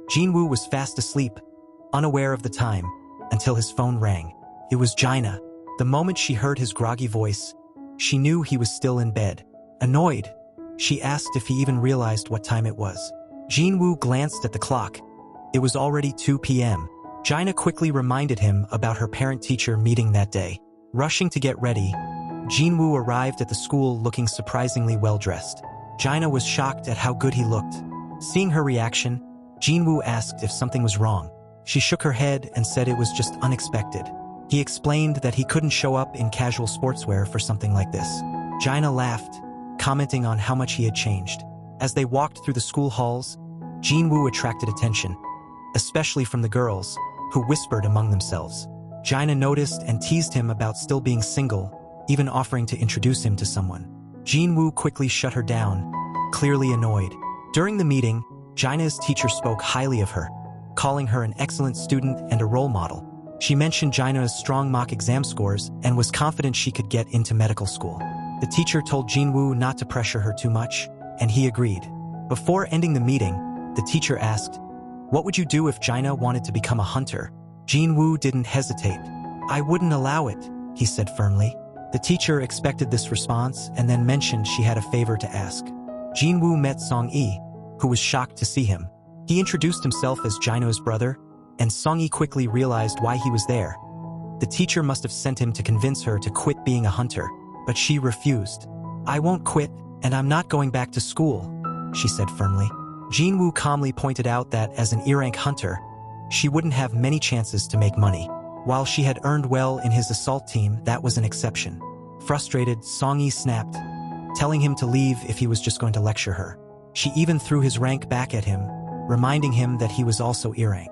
Jinwoo was fast asleep, unaware of the time, until his phone rang. It was Jaina. The moment she heard his groggy voice, she knew he was still in bed. Annoyed, she asked if he even realized what time it was. Jinwoo glanced at the clock. It was already 2 p.m. Jaina quickly reminded him about her parent-teacher meeting that day. Rushing to get ready, Jinwoo arrived at the school looking surprisingly well-dressed. Jaina was shocked at how good he looked. Seeing her reaction, Jinwoo asked if something was wrong. She shook her head and said it was just unexpected. He explained that he couldn't show up in casual sportswear for something like this. Jaina laughed, commenting on how much he had changed. As they walked through the school halls, Jinwoo attracted attention, especially from the girls, who whispered among themselves. Jaina noticed and teased him about still being single, even offering to introduce him to someone. Jinwoo quickly shut her down, clearly annoyed. During the meeting, Jaina's teacher spoke highly of her, calling her an excellent student and a role model. She mentioned Jaina's strong mock exam scores and was confident she could get into medical school. The teacher told Jinwoo not to pressure her too much, and he agreed. Before ending the meeting, the teacher asked, "What would you do if Jaina wanted to become a hunter?" Jinwoo didn't hesitate. "I wouldn't allow it," he said firmly. The teacher expected this response and then mentioned she had a favor to ask. Jinwoo met Song-yi, who was shocked to see him. He introduced himself as Jaina's brother, and Song-yi quickly realized why he was there. The teacher must have sent him to convince her to quit being a hunter, but she refused. "I won't quit, and I'm not going back to school," she said firmly. Jinwoo calmly pointed out that as an E-rank hunter, she wouldn't have many chances to make money. While she had earned well in his assault team, that was an exception. Frustrated, Song-yi snapped, telling him to leave if he was just going to lecture her. She even threw his rank back at him, reminding him that he was also E-rank.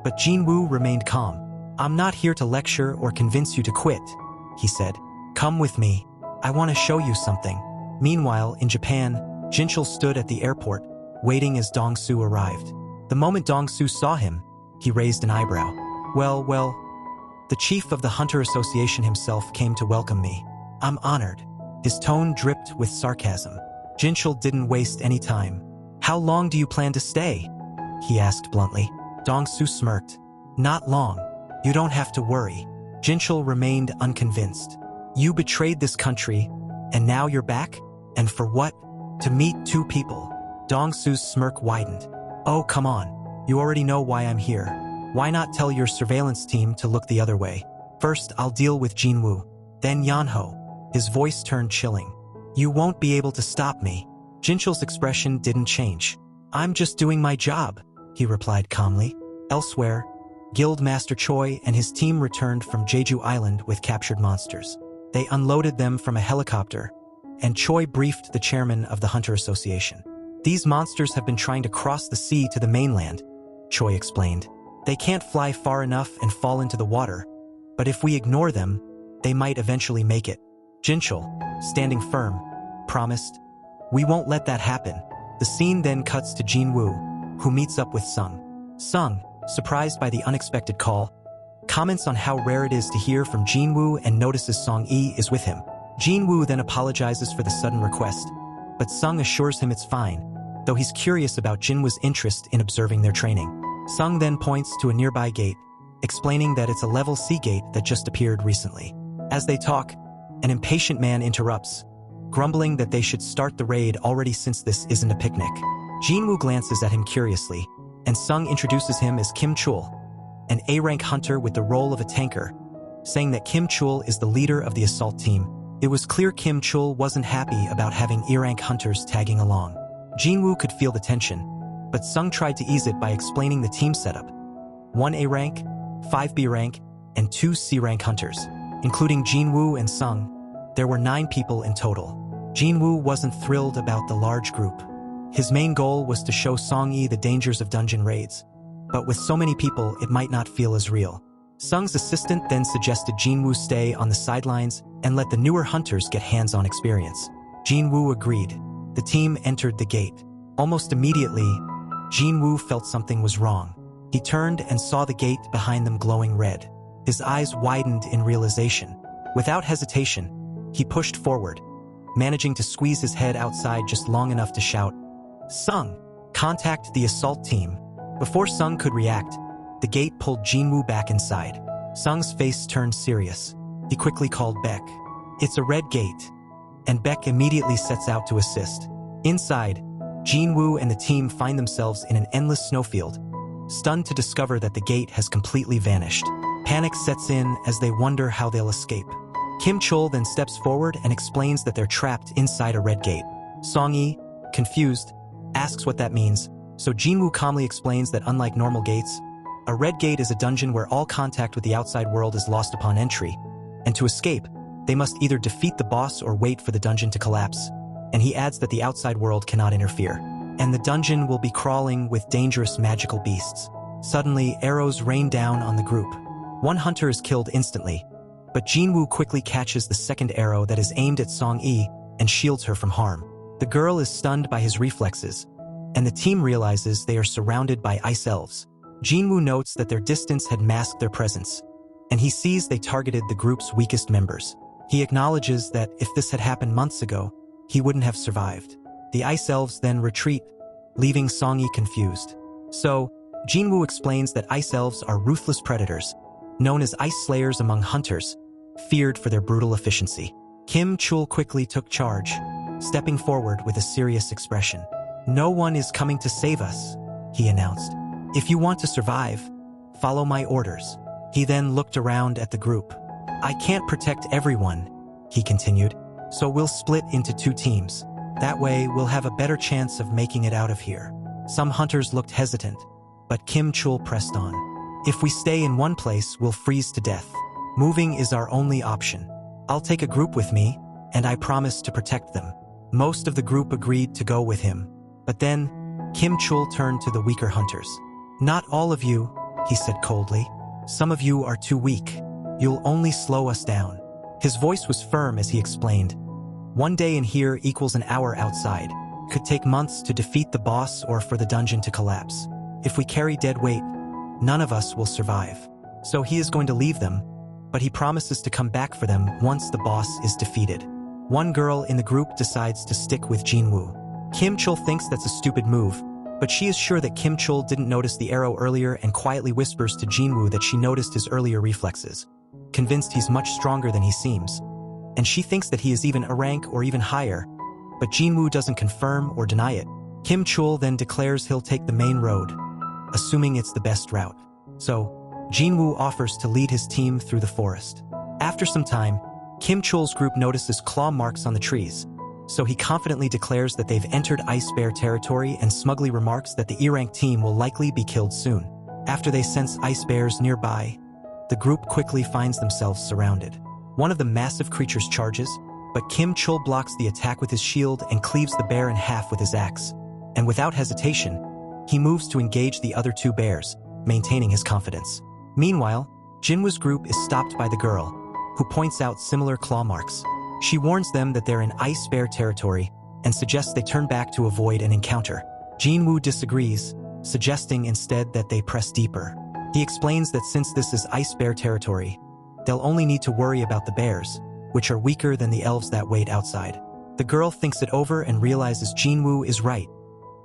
But Jinwoo remained calm. "I'm not here to lecture or convince you to quit," he said. "Come with me. I want to show you something." Meanwhile, in Japan, Jinchul stood at the airport, waiting as Dong-soo arrived. The moment Dong-soo saw him, he raised an eyebrow. Well, the chief of the Hunter Association himself came to welcome me. I'm honored." His tone dripped with sarcasm. Jinchul didn't waste any time. "How long do you plan to stay?" he asked bluntly. Dong-soo smirked. "Not long. You don't have to worry." Jinchul remained unconvinced. "You betrayed this country, and now you're back? And for what? To meet two people." Dong-soo's smirk widened. "Oh, come on. You already know why I'm here. Why not tell your surveillance team to look the other way? First, I'll deal with Jinwoo. Then Yeonho." His voice turned chilling. "You won't be able to stop me." Jinchul's expression didn't change. "I'm just doing my job," he replied calmly. Elsewhere, Guild Master Choi and his team returned from Jeju Island with captured monsters. They unloaded them from a helicopter, and Choi briefed the chairman of the Hunter Association. "These monsters have been trying to cross the sea to the mainland," Choi explained. "They can't fly far enough and fall into the water, but if we ignore them, they might eventually make it." Jinchul, standing firm, promised, "We won't let that happen." The scene then cuts to Jinwoo, who meets up with Sung. Sung, surprised by the unexpected call, comments on how rare it is to hear from Jinwoo and notices Song-yi is with him. Jinwoo then apologizes for the sudden request, but Sung assures him it's fine, though he's curious about Jinwoo's interest in observing their training. Sung then points to a nearby gate, explaining that it's a level C gate that just appeared recently. As they talk, an impatient man interrupts, grumbling that they should start the raid already since this isn't a picnic. Jinwoo glances at him curiously, and Sung introduces him as Kim Chul, an A-rank hunter with the role of a tanker, saying that Kim Chul is the leader of the assault team. It was clear Kim Chul wasn't happy about having E-rank hunters tagging along. Jinwoo could feel the tension, but Sung tried to ease it by explaining the team setup. 1 A-rank, 5 B-rank, and 2 C-rank hunters. Including Jinwoo and Sung, there were 9 people in total. Jinwoo wasn't thrilled about the large group. His main goal was to show Song-yi the dangers of dungeon raids, but with so many people it might not feel as real. Sung's assistant then suggested Jinwoo stay on the sidelines and let the newer hunters get hands-on experience. Jinwoo agreed. The team entered the gate. Almost immediately, Jinwoo felt something was wrong. He turned and saw the gate behind them glowing red. His eyes widened in realization. Without hesitation, he pushed forward, managing to squeeze his head outside just long enough to shout, "Sung, contact the assault team." Before Sung could react, the gate pulled Jinwoo back inside. Sung's face turned serious. He quickly called Beck. "It's a red gate." And Beck immediately sets out to assist. Inside, Jinwoo and the team find themselves in an endless snowfield, stunned to discover that the gate has completely vanished. Panic sets in as they wonder how they'll escape. Kim Chul then steps forward and explains that they're trapped inside a red gate. Song-yi, confused, asks what that means, so Jinwoo calmly explains that unlike normal gates, a red gate is a dungeon where all contact with the outside world is lost upon entry, and to escape, they must either defeat the boss or wait for the dungeon to collapse. And he adds that the outside world cannot interfere, and the dungeon will be crawling with dangerous magical beasts. Suddenly, arrows rain down on the group. One hunter is killed instantly, but Jinwoo quickly catches the second arrow that is aimed at Song-yi and shields her from harm. The girl is stunned by his reflexes, and the team realizes they are surrounded by ice elves. Jinwoo notes that their distance had masked their presence, and he sees they targeted the group's weakest members. He acknowledges that if this had happened months ago, he wouldn't have survived. The ice elves then retreat, leaving Song-yi confused. So, Jinwoo explains that ice elves are ruthless predators, known as ice slayers among hunters, feared for their brutal efficiency. Kim Chul quickly took charge, stepping forward with a serious expression. "No one is coming to save us," he announced. "If you want to survive, follow my orders." He then looked around at the group. "I can't protect everyone," he continued, "so we'll split into 2 teams. That way, we'll have a better chance of making it out of here." Some hunters looked hesitant, but Kim Chul pressed on. "If we stay in one place, we'll freeze to death. Moving is our only option. I'll take a group with me, and I promise to protect them." Most of the group agreed to go with him, but then Kim Chul turned to the weaker hunters. "Not all of you," he said coldly. "Some of you are too weak. You'll only slow us down." His voice was firm as he explained. "One day in here equals an hour outside. Could take months to defeat the boss or for the dungeon to collapse. If we carry dead weight, none of us will survive." So he is going to leave them, but he promises to come back for them once the boss is defeated. One girl in the group decides to stick with Jinwoo. Kim Chul thinks that's a stupid move, but she is sure that Kim Chul didn't notice the arrow earlier and quietly whispers to Jinwoo that she noticed his earlier reflexes, convinced he's much stronger than he seems. And she thinks that he is even a rank or even higher, but Jinwoo doesn't confirm or deny it. Kim Chul then declares he'll take the main road, assuming it's the best route. So, Jinwoo offers to lead his team through the forest. After some time, Kim Chul's group notices claw marks on the trees, so he confidently declares that they've entered Ice Bear territory and smugly remarks that the E-rank team will likely be killed soon. After they sense ice bears nearby, the group quickly finds themselves surrounded. One of the massive creatures charges, but Kim Chul blocks the attack with his shield and cleaves the bear in half with his axe. And without hesitation, he moves to engage the other 2 bears, maintaining his confidence. Meanwhile, Jinwoo's group is stopped by the girl, who points out similar claw marks. She warns them that they're in Ice Bear territory and suggests they turn back to avoid an encounter. Jinwoo disagrees, suggesting instead that they press deeper. He explains that since this is Ice Bear territory, they'll only need to worry about the bears, which are weaker than the elves that wait outside. The girl thinks it over and realizes Jinwoo is right.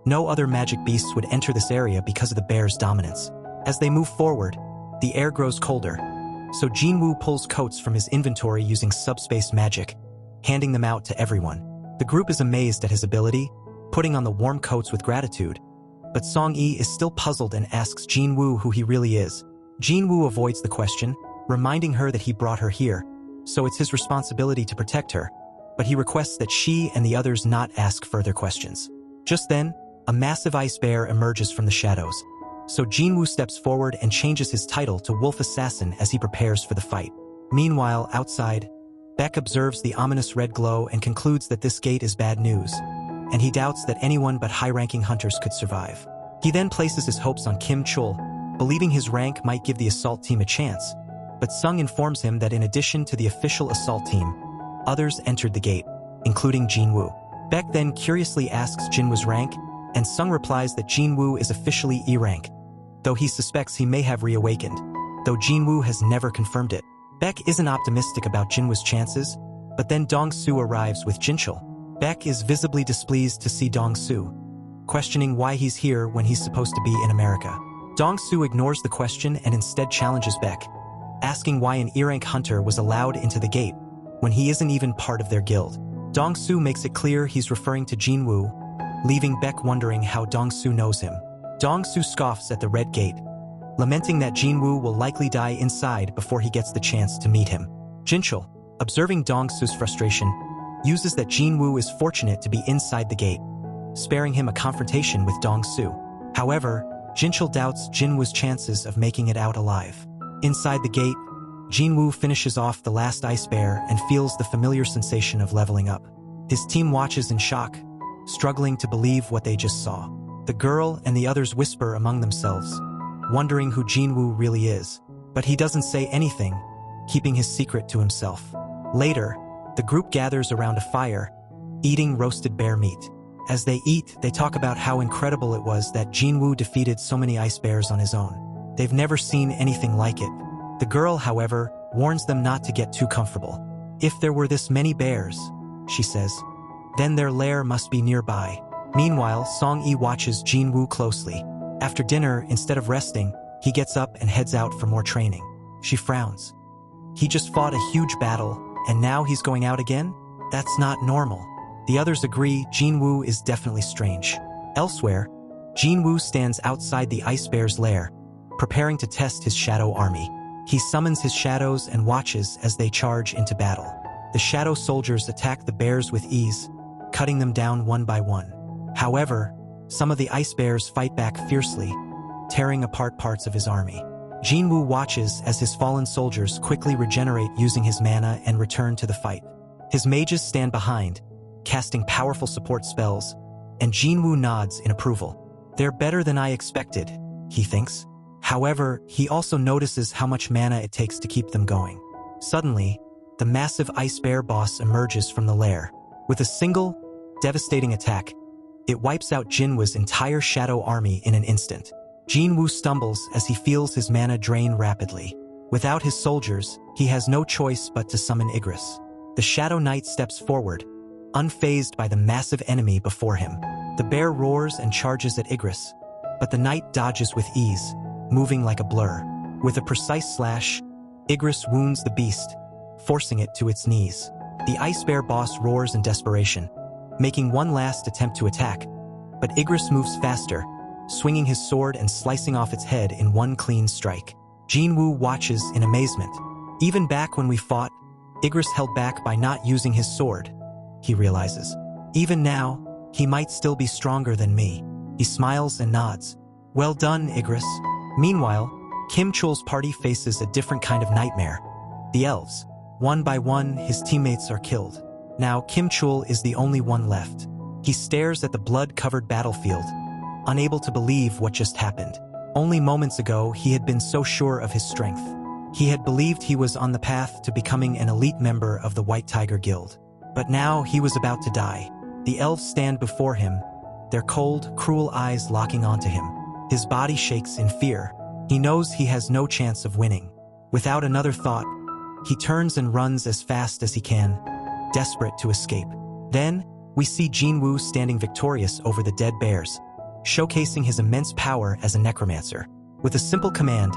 No other magic beasts would enter this area because of the bear's dominance. As they move forward, the air grows colder, so Jinwoo pulls coats from his inventory using subspace magic, handing them out to everyone. The group is amazed at his ability, putting on the warm coats with gratitude, but Song-yi is still puzzled and asks Jinwoo who he really is. Jinwoo avoids the question, reminding her that he brought her here, so it's his responsibility to protect her, but he requests that she and the others not ask further questions. Just then, a massive ice bear emerges from the shadows, so Jinwoo steps forward and changes his title to Wolf Assassin as he prepares for the fight. Meanwhile, outside, Beck observes the ominous red glow and concludes that this gate is bad news, and he doubts that anyone but high-ranking hunters could survive. He then places his hopes on Kim Chul, believing his rank might give the assault team a chance, but Sung informs him that in addition to the official assault team, others entered the gate, including Jinwoo. Beck then curiously asks Jinwoo's rank, and Sung replies that Jinwoo is officially E-rank, though he suspects he may have reawakened, though Jinwoo has never confirmed it. Beck isn't optimistic about Jinwoo's chances, but then Dong-su arrives with Jinchul. Beck is visibly displeased to see Dong-su, questioning why he's here when he's supposed to be in America. Dong-su ignores the question and instead challenges Beck, asking why an E-rank hunter was allowed into the gate when he isn't even part of their guild. Dong-su makes it clear he's referring to Jin-woo, leaving Beck wondering how Dong-su knows him. Dong-su scoffs at the red gate, lamenting that Jin-woo will likely die inside before he gets the chance to meet him. Jinchul, observing Dong-su's frustration, uses that Jin-woo is fortunate to be inside the gate, sparing him a confrontation with Dong-su. However, Jinchul doubts Jin-woo's chances of making it out alive. Inside the gate, Jin-woo finishes off the last ice bear and feels the familiar sensation of leveling up. His team watches in shock, struggling to believe what they just saw. The girl and the others whisper among themselves, wondering who Jin-woo really is, but he doesn't say anything, keeping his secret to himself. Later, the group gathers around a fire, eating roasted bear meat. As they eat, they talk about how incredible it was that Jin-woo defeated so many ice bears on his own. They've never seen anything like it. The girl, however, warns them not to get too comfortable. If there were this many bears, she says, then their lair must be nearby. Meanwhile, Song-yi watches Jin-woo closely. After dinner, instead of resting, he gets up and heads out for more training. She frowns. He just fought a huge battle, and now he's going out again? That's not normal. The others agree Jin-woo is definitely strange. Elsewhere, Jin-woo stands outside the ice bear's lair, preparing to test his shadow army. He summons his shadows and watches as they charge into battle. The shadow soldiers attack the bears with ease, cutting them down one by one. However, some of the ice bears fight back fiercely, tearing apart parts of his army. Jin-woo watches as his fallen soldiers quickly regenerate using his mana and return to the fight. His mages stand behind, casting powerful support spells, and Jin-woo nods in approval. They're better than I expected, he thinks. However, he also notices how much mana it takes to keep them going. Suddenly, the massive ice bear boss emerges from the lair. With a single, devastating attack, it wipes out Jinwoo's entire shadow army in an instant. Jin-woo stumbles as he feels his mana drain rapidly. Without his soldiers, he has no choice but to summon Igris. The Shadow Knight steps forward, unfazed by the massive enemy before him. The bear roars and charges at Igris, but the knight dodges with ease, moving like a blur. With a precise slash, Igris wounds the beast, forcing it to its knees. The ice bear boss roars in desperation, making one last attempt to attack, but Igris moves faster, swinging his sword and slicing off its head in one clean strike. Jin-woo watches in amazement. Even back when we fought, Igris held back by not using his sword, he realizes. Even now, he might still be stronger than me. He smiles and nods. Well done, Igris. Meanwhile, Kim Chul's party faces a different kind of nightmare. The elves. One by one, his teammates are killed. Now, Kim Chul is the only one left. He stares at the blood-covered battlefield, unable to believe what just happened. Only moments ago, he had been so sure of his strength. He had believed he was on the path to becoming an elite member of the White Tiger Guild. But now he was about to die. The elves stand before him, their cold, cruel eyes locking onto him. His body shakes in fear. He knows he has no chance of winning. Without another thought, he turns and runs as fast as he can, desperate to escape. Then, we see Jin-woo standing victorious over the dead bears, showcasing his immense power as a necromancer. With a simple command,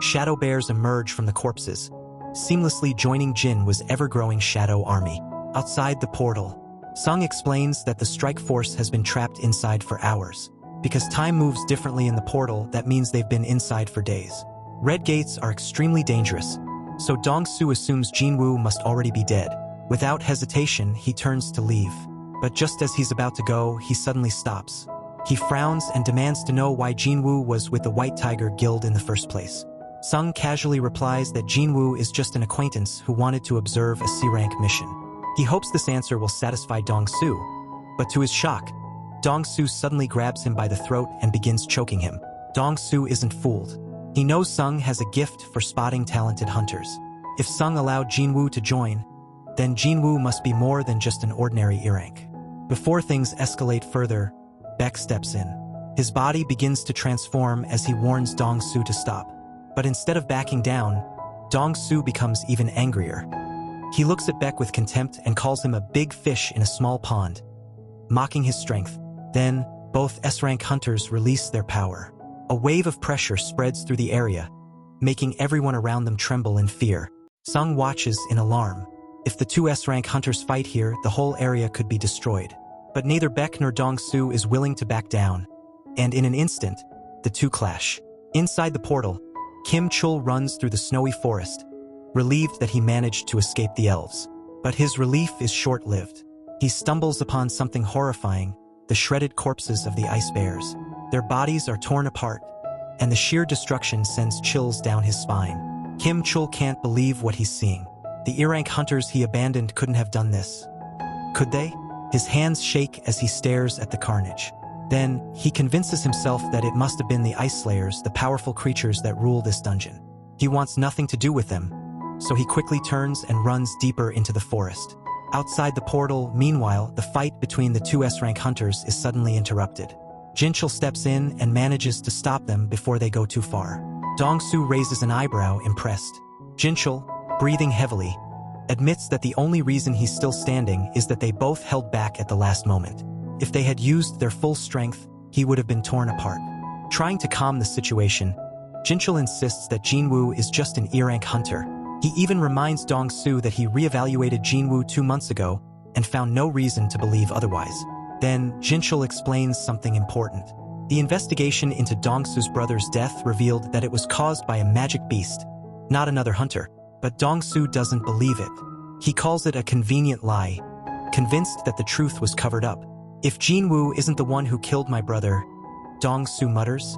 shadow bears emerge from the corpses, seamlessly joining Jin-woo's ever-growing shadow army. Outside the portal, Sung explains that the strike force has been trapped inside for hours. Because time moves differently in the portal, that means they've been inside for days. Red gates are extremely dangerous, so Dong-su assumes Jin-woo must already be dead. Without hesitation, he turns to leave. But just as he's about to go, he suddenly stops. He frowns and demands to know why Jin-woo was with the White Tiger Guild in the first place. Sung casually replies that Jin-woo is just an acquaintance who wanted to observe a C-rank mission. He hopes this answer will satisfy Dong-su, but to his shock, Dong-su suddenly grabs him by the throat and begins choking him. Dong-su isn't fooled. He knows Sung has a gift for spotting talented hunters. If Sung allowed Jin-woo to join, then Jin-woo must be more than just an ordinary E-rank. Before things escalate further, Beck steps in. His body begins to transform as he warns Dong-su to stop. But instead of backing down, Dong-su becomes even angrier. He looks at Beck with contempt and calls him a big fish in a small pond, mocking his strength. Then, both S-rank hunters release their power. A wave of pressure spreads through the area, making everyone around them tremble in fear. Sung watches in alarm. If the two S-rank hunters fight here, the whole area could be destroyed. But neither Baek nor Dong-su is willing to back down, and in an instant, the two clash. Inside the portal, Kim Chul runs through the snowy forest, relieved that he managed to escape the elves. But his relief is short-lived. He stumbles upon something horrifying, the shredded corpses of the ice bears. Their bodies are torn apart, and the sheer destruction sends chills down his spine. Kim Chul can't believe what he's seeing. The E-rank hunters he abandoned couldn't have done this. Could they? His hands shake as he stares at the carnage. Then, he convinces himself that it must have been the Ice Slayers, the powerful creatures that rule this dungeon. He wants nothing to do with them, so he quickly turns and runs deeper into the forest. Outside the portal, meanwhile, the fight between the two S-rank hunters is suddenly interrupted. Jinchul steps in and manages to stop them before they go too far. Dong-su raises an eyebrow, impressed. Jinchul, breathing heavily, admits that the only reason he's still standing is that they both held back at the last moment. If they had used their full strength, he would have been torn apart. Trying to calm the situation, Jinchul insists that Jinwoo is just an E-rank hunter. He even reminds Dong-su that he re-evaluated Jinwoo 2 months ago and found no reason to believe otherwise. Then, Jinchul explains something important. The investigation into Dong-su's brother's death revealed that it was caused by a magic beast, not another hunter. But Dong-su doesn't believe it. He calls it a convenient lie, convinced that the truth was covered up. If Jinwoo isn't the one who killed my brother, Dong-su mutters,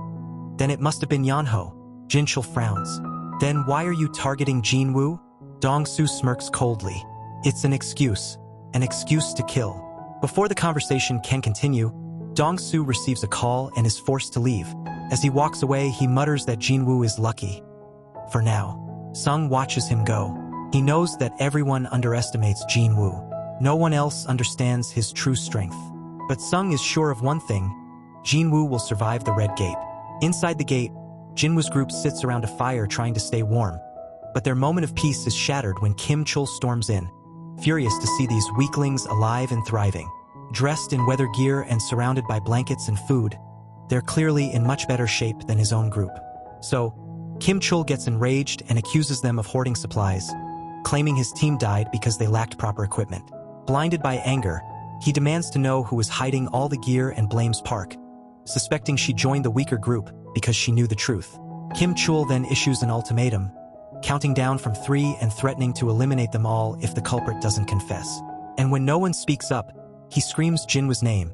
then it must have been Yeonho. Jinchul frowns. Then why are you targeting Jinwoo? Dong-su smirks coldly. It's an excuse to kill. Before the conversation can continue, Dong-su receives a call and is forced to leave. As he walks away, he mutters that Jinwoo is lucky. For now. Sung watches him go. He knows that everyone underestimates Jinwoo. No one else understands his true strength. But Sung is sure of one thing: Jinwoo will survive the Red Gate. Inside the gate, Jinwoo's group sits around a fire trying to stay warm. But their moment of peace is shattered when Kim Chul storms in, furious to see these weaklings alive and thriving. Dressed in weather gear and surrounded by blankets and food, they're clearly in much better shape than his own group. So, Kim Chul gets enraged and accuses them of hoarding supplies, claiming his team died because they lacked proper equipment. Blinded by anger, he demands to know who is hiding all the gear and blames Park, suspecting she joined the weaker group because she knew the truth. Kim Chul then issues an ultimatum, counting down from 3 and threatening to eliminate them all if the culprit doesn't confess. And when no one speaks up, he screams Jinwoo's name,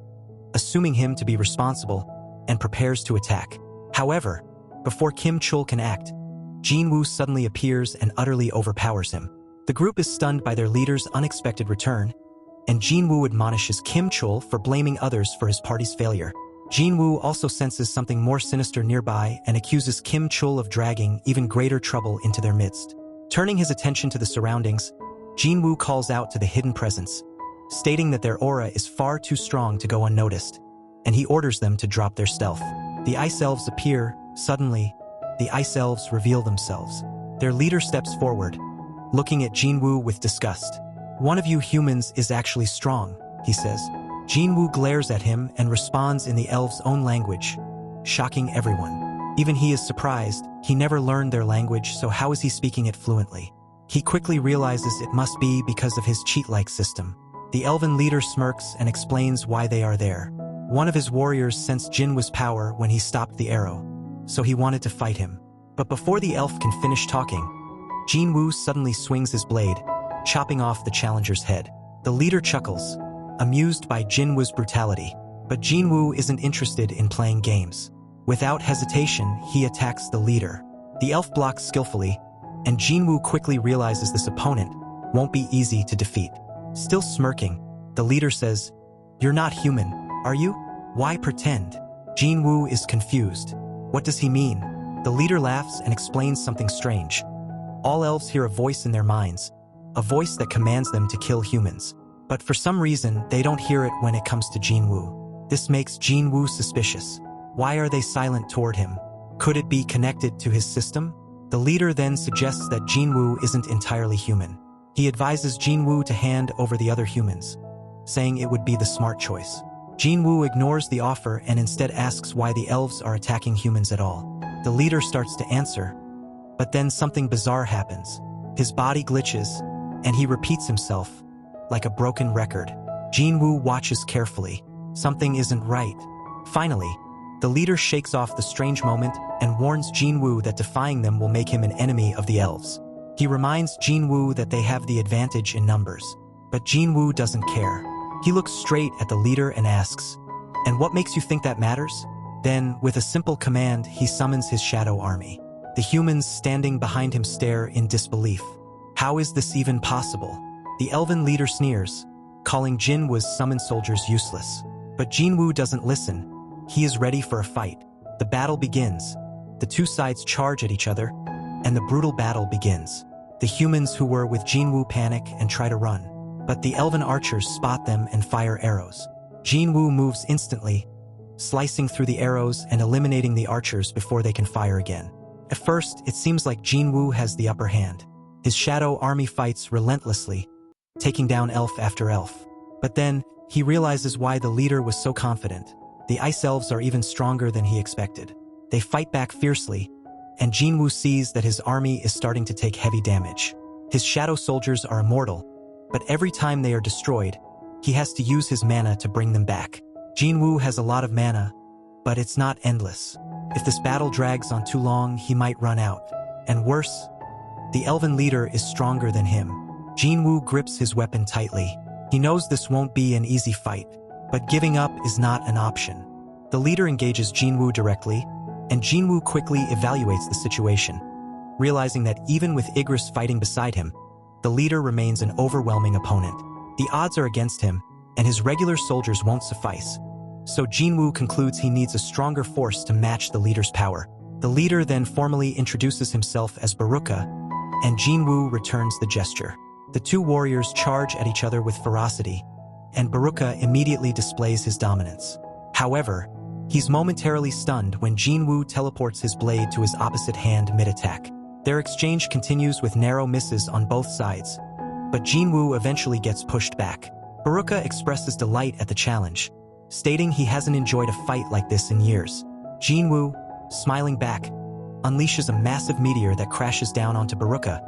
assuming him to be responsible, and prepares to attack. However, before Kim Chul can act, Jinwoo suddenly appears and utterly overpowers him. The group is stunned by their leader's unexpected return, and Jinwoo admonishes Kim Chul for blaming others for his party's failure. Jinwoo also senses something more sinister nearby and accuses Kim Chul of dragging even greater trouble into their midst. Turning his attention to the surroundings, Jinwoo calls out to the hidden presence, stating that their aura is far too strong to go unnoticed, and he orders them to drop their stealth. The Ice Elves appear. Suddenly, the Ice Elves reveal themselves. Their leader steps forward, looking at Jinwoo with disgust. One of you humans is actually strong, he says. Jinwoo glares at him and responds in the elves' own language, shocking everyone. Even he is surprised. He never learned their language, so how is he speaking it fluently? He quickly realizes it must be because of his cheat-like system. The elven leader smirks and explains why they are there. One of his warriors sensed Jinwoo's power when he stopped the arrow, so he wanted to fight him. But before the elf can finish talking, Jinwoo suddenly swings his blade, chopping off the challenger's head. The leader chuckles, amused by Jinwoo's brutality. But Jinwoo isn't interested in playing games. Without hesitation, he attacks the leader. The elf blocks skillfully, and Jinwoo quickly realizes this opponent won't be easy to defeat. Still smirking, the leader says, "You're not human, are you? Why pretend?" Jinwoo is confused. What does he mean? The leader laughs and explains something strange. All elves hear a voice in their minds, a voice that commands them to kill humans. But for some reason, they don't hear it when it comes to Jinwoo. This makes Jinwoo suspicious. Why are they silent toward him? Could it be connected to his system? The leader then suggests that Jinwoo isn't entirely human. He advises Jinwoo to hand over the other humans, saying it would be the smart choice. Jinwoo ignores the offer and instead asks why the elves are attacking humans at all. The leader starts to answer, but then something bizarre happens. His body glitches, and he repeats himself, like a broken record. Jinwoo watches carefully. Something isn't right. Finally, the leader shakes off the strange moment and warns Jinwoo that defying them will make him an enemy of the elves. He reminds Jinwoo that they have the advantage in numbers, but Jinwoo doesn't care. He looks straight at the leader and asks, "And what makes you think that matters?" Then, with a simple command, he summons his shadow army. The humans standing behind him stare in disbelief. How is this even possible? The elven leader sneers, calling Jinwoo's summoned soldiers useless. But Jinwoo doesn't listen. He is ready for a fight. The battle begins. The two sides charge at each other, and the brutal battle begins. The humans who were with Jinwoo panic and try to run, but the elven archers spot them and fire arrows. Jinwoo moves instantly, slicing through the arrows and eliminating the archers before they can fire again. At first, it seems like Jinwoo has the upper hand. His shadow army fights relentlessly, taking down elf after elf. But then, he realizes why the leader was so confident. The ice elves are even stronger than he expected. They fight back fiercely, and Jinwoo sees that his army is starting to take heavy damage. His shadow soldiers are immortal, but every time they are destroyed, he has to use his mana to bring them back. Jinwoo has a lot of mana, but it's not endless. If this battle drags on too long, he might run out. And worse, the elven leader is stronger than him. Jinwoo grips his weapon tightly. He knows this won't be an easy fight, but giving up is not an option. The leader engages Jinwoo directly, and Jinwoo quickly evaluates the situation, realizing that even with Igris fighting beside him, the leader remains an overwhelming opponent. The odds are against him, and his regular soldiers won't suffice. So Jinwoo concludes he needs a stronger force to match the leader's power. The leader then formally introduces himself as Baruka, and Jinwoo returns the gesture. The two warriors charge at each other with ferocity, and Baruka immediately displays his dominance. However, he's momentarily stunned when Jinwoo teleports his blade to his opposite hand mid-attack. Their exchange continues with narrow misses on both sides, but Jinwoo eventually gets pushed back. Baruka expresses delight at the challenge, stating he hasn't enjoyed a fight like this in years. Jinwoo, smiling back, unleashes a massive meteor that crashes down onto Baruka,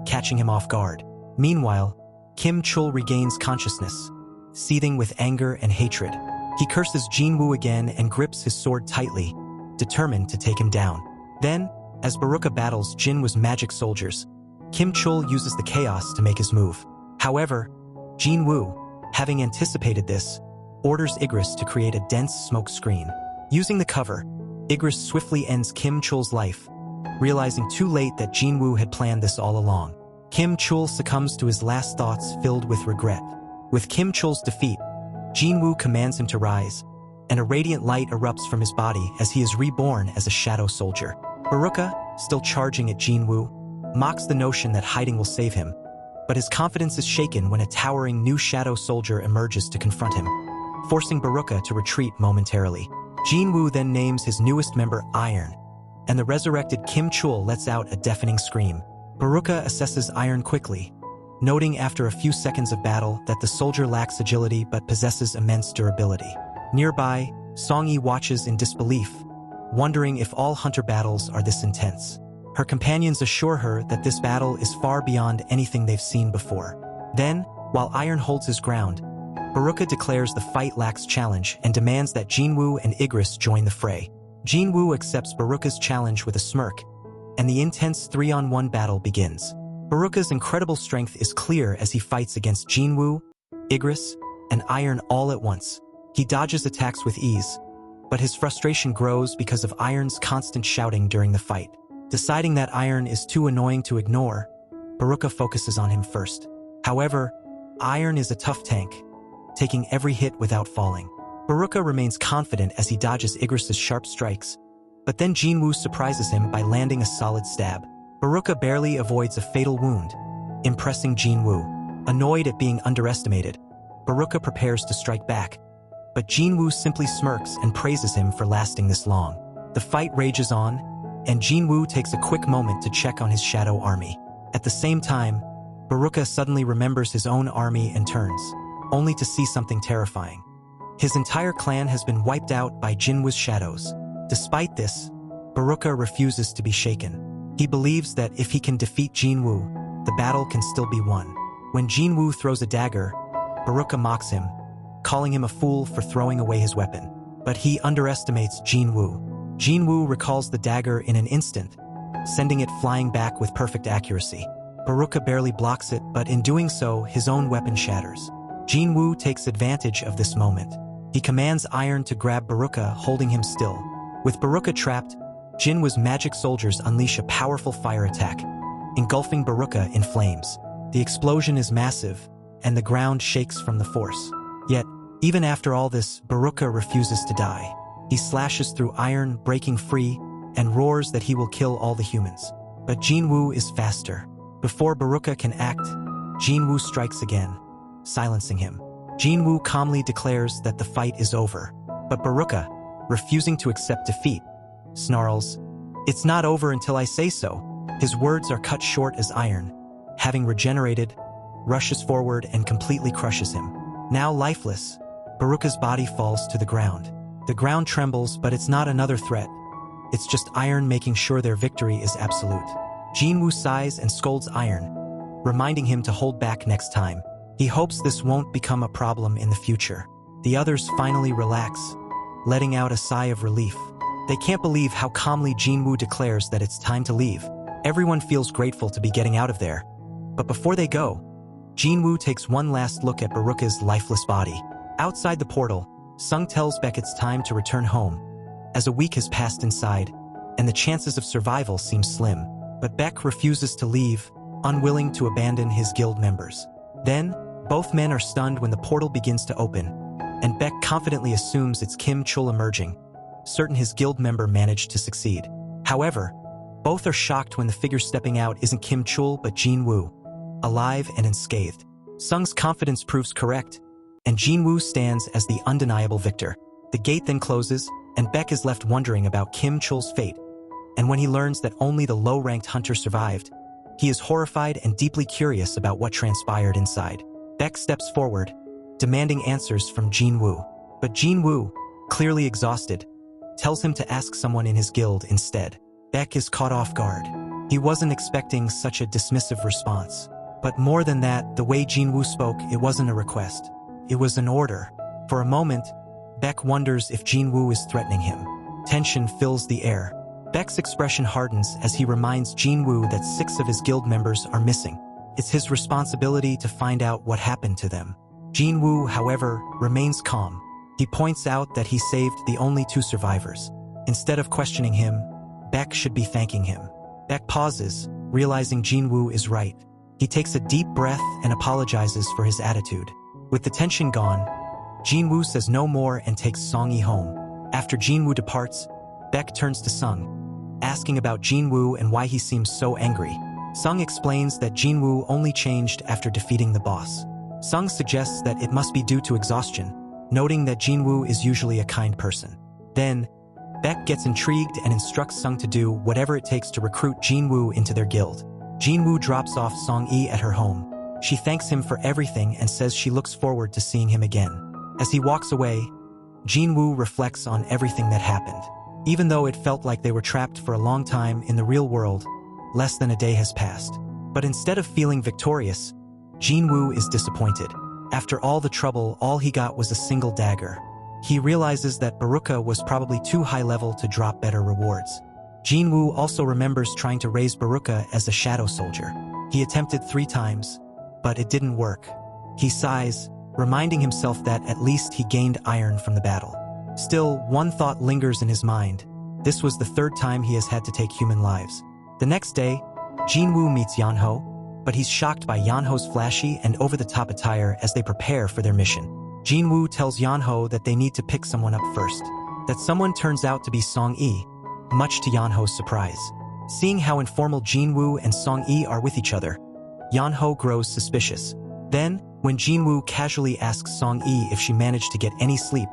catching him off guard. Meanwhile, Kim Chul regains consciousness, seething with anger and hatred. He curses Jinwoo again and grips his sword tightly, determined to take him down. Then, as Baruka battles Jinwoo's magic soldiers, Kim Chul uses the chaos to make his move. However, Jinwoo, having anticipated this, orders Igris to create a dense smoke screen. Using the cover, Igris swiftly ends Kim Chul's life, realizing too late that Jinwoo had planned this all along. Kim Chul succumbs to his last thoughts filled with regret. With Kim Chul's defeat, Jinwoo commands him to rise, and a radiant light erupts from his body as he is reborn as a shadow soldier. Baruka, still charging at Jinwoo, mocks the notion that hiding will save him, but his confidence is shaken when a towering new shadow soldier emerges to confront him, forcing Baruka to retreat momentarily. Jinwoo then names his newest member Iron, and the resurrected Kim Chul lets out a deafening scream. Baruka assesses Iron quickly, noting after a few seconds of battle that the soldier lacks agility but possesses immense durability. Nearby, Songyi watches in disbelief, wondering if all hunter battles are this intense. Her companions assure her that this battle is far beyond anything they've seen before. Then, while Iron holds his ground, Baruka declares the fight lacks challenge and demands that Jinwoo and Igris join the fray. Jinwoo accepts Baruka's challenge with a smirk, and the intense 3-on-1 battle begins. Baruka's incredible strength is clear as he fights against Jinwoo, Igris, and Iron all at once. He dodges attacks with ease, but his frustration grows because of Iron's constant shouting during the fight. Deciding that Iron is too annoying to ignore, Baruka focuses on him first. However, Iron is a tough tank, taking every hit without falling. Baruka remains confident as he dodges Igris' sharp strikes, but then Jinwoo surprises him by landing a solid stab. Baruka barely avoids a fatal wound, impressing Jinwoo. Annoyed at being underestimated, Baruka prepares to strike back, but Jinwoo simply smirks and praises him for lasting this long. The fight rages on, and Jinwoo takes a quick moment to check on his shadow army. At the same time, Baruka suddenly remembers his own army and turns, only to see something terrifying. His entire clan has been wiped out by Jinwoo's shadows. Despite this, Baruka refuses to be shaken. He believes that if he can defeat Jinwoo, the battle can still be won. When Jinwoo throws a dagger, Baruka mocks him, calling him a fool for throwing away his weapon. But he underestimates Jinwoo. Jinwoo recalls the dagger in an instant, sending it flying back with perfect accuracy. Baruka barely blocks it, but in doing so, his own weapon shatters. Jinwoo takes advantage of this moment. He commands Iron to grab Baruka, holding him still. With Baruka trapped, Jinwoo's magic soldiers unleash a powerful fire attack, engulfing Baruka in flames. The explosion is massive, and the ground shakes from the force. Yet, even after all this, Baruka refuses to die. He slashes through Iron, breaking free, and roars that he will kill all the humans. But Jinwoo is faster. Before Baruka can act, Jinwoo strikes again, silencing him. Jinwoo calmly declares that the fight is over. But Baruka, refusing to accept defeat, snarls, "It's not over until I say so." His words are cut short as Iron, having regenerated, rushes forward and completely crushes him. Now lifeless, Baruka's body falls to the ground. The ground trembles, but it's not another threat. It's just Iron making sure their victory is absolute. Jinwoo sighs and scolds Iron, reminding him to hold back next time. He hopes this won't become a problem in the future. The others finally relax, letting out a sigh of relief. They can't believe how calmly Jinwoo declares that it's time to leave. Everyone feels grateful to be getting out of there. But before they go, Jinwoo takes one last look at Baruka's lifeless body. Outside the portal, Sung tells Baek it's time to return home, as a week has passed inside, and the chances of survival seem slim. But Baek refuses to leave, unwilling to abandon his guild members. Then, both men are stunned when the portal begins to open, and Baek confidently assumes it's Kim Chul emerging, certain his guild member managed to succeed. However, both are shocked when the figure stepping out isn't Kim Chul but Jinwoo, alive and unscathed. Sung's confidence proves correct, and Jinwoo stands as the undeniable victor. The gate then closes, and Baek is left wondering about Kim Chul's fate. And when he learns that only the low-ranked hunter survived, he is horrified and deeply curious about what transpired inside. Baek steps forward, demanding answers from Jinwoo. But Jinwoo, clearly exhausted, tells him to ask someone in his guild instead. Baek is caught off guard. He wasn't expecting such a dismissive response. But more than that, the way Jinwoo spoke, it wasn't a request. It was an order. For a moment, Baek wonders if Jinwoo is threatening him. Tension fills the air. Baek's expression hardens as he reminds Jinwoo that 6 of his guild members are missing. It's his responsibility to find out what happened to them. Jinwoo, however, remains calm. He points out that he saved the only 2 survivors. Instead of questioning him, Baek should be thanking him. Baek pauses, realizing Jinwoo is right. He takes a deep breath and apologizes for his attitude. With the tension gone, Jinwoo says no more and takes Song-yi home. After Jinwoo departs, Baek turns to Sung, asking about Jinwoo and why he seems so angry. Sung explains that Jinwoo only changed after defeating the boss. Sung suggests that it must be due to exhaustion, noting that Jinwoo is usually a kind person. Then, Baek gets intrigued and instructs Sung to do whatever it takes to recruit Jinwoo into their guild. Jinwoo drops off Song-yi at her home. She thanks him for everything and says she looks forward to seeing him again. As he walks away, Jinwoo reflects on everything that happened. Even though it felt like they were trapped for a long time in the real world, less than a day has passed. But instead of feeling victorious, Jinwoo is disappointed. After all the trouble, all he got was a single dagger. He realizes that Baruka was probably too high level to drop better rewards. Jinwoo also remembers trying to raise Baruka as a shadow soldier. He attempted 3 times, but it didn't work. He sighs, reminding himself that at least he gained iron from the battle. Still, one thought lingers in his mind. This was the 3rd time he has had to take human lives. The next day, Jinwoo meets Yeonho, but he's shocked by Yeonho's flashy and over-the-top attire as they prepare for their mission. Jinwoo tells Yeonho that they need to pick someone up first. That someone turns out to be Song-yi, much to Yeonho's surprise. Seeing how informal Jinwoo and Song-yi are with each other, Yeonho grows suspicious. Then, when Jinwoo casually asks Song-yi if she managed to get any sleep,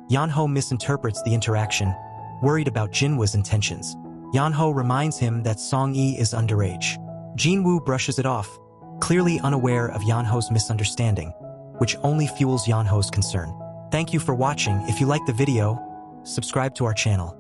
Yeonho misinterprets the interaction, worried about Jinwoo's intentions. Yeonho reminds him that Song-yi is underage. Jinwoo brushes it off, clearly unaware of Yeonho's misunderstanding, which only fuels Yeonho's concern. Thank you for watching. If you like the video, subscribe to our channel.